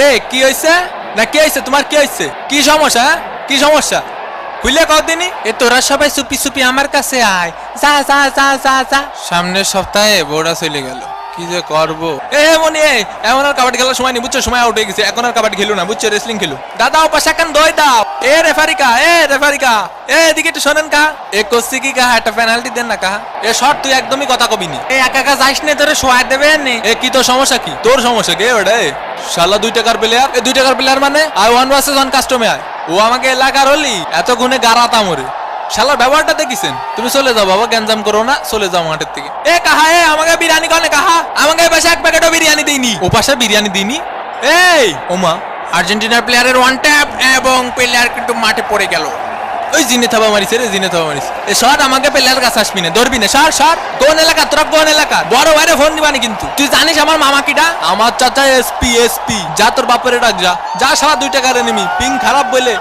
এ কি হইছে না কি হইছে তোমার কি হইছে কি সমস্যা কি সমস্যা খুলে কদিনই এ তোরা সবাই চুপি চুপি আমার কাছে আয় যা যা যা যা যা সামনের সপ্তাহে বড়া চলে গেল কি যে করবো এ মনি এমন আর কাবাডি খেলার সময় নেই বুঝছো সময় আউট হয়ে গেছে এখন আর কাবাডি খেলো না বুঝছো রেসলিং খেলো দাদা ও পাশে এখন দই দাও এ রেফারিকা এদিকে একটু শোনেন কা এ কোসি কি কাহা একটা পেনাল্টি দেন না কাহা এ শর্ট তুই একদমই কথা কবি নি এ একা একা যাইস নে তোরে শোয়া দেবে নে এ কি তোর সমস্যা কি তোর সমস্যা কে ওটা শালা 2 টাকার প্লেয়ার এ 2 টাকার প্লেয়ার মানে আই 1 ভার্সেস 1 কাস্টমে আয় ও আমাকে এলাকার হলি এত গুণে গারাতা মরে শালার ব্যবহারটা দেখিছেন তুমি চলে যাও বাবা গ্যাঞ্জাম করো না চলে যাও মাঠের থেকে এ কাহা আমাকে বিরিয়ানি কনে কাহা আমাকে পাশে এক প্যাকেটও বিরিয়ানি দেইনি ও পাশে বিরিয়ানি দিইনি এই ওমা আর্জেন্টিনার প্লেয়ারের ওয়ান ট্যাপ এবং প্লেয়ার কিন্তু মাঠে পড়ে গেল ওই জিনে থাবা মারিছে রে জিনে থাবা মারিছে এ শট আমাকে প্লেয়ার কাছে আসবি না ধরবি না শট কোন এলাকা তোরা কোন এলাকা বড় বাইরে ফোন দিবানি কিন্তু তুই জানিস আমার মামা কিটা আমার চাচা এসপি যা তোর বাপের ডাক যা শালা 2 টাকার এনিমি পিং খারাপ বলে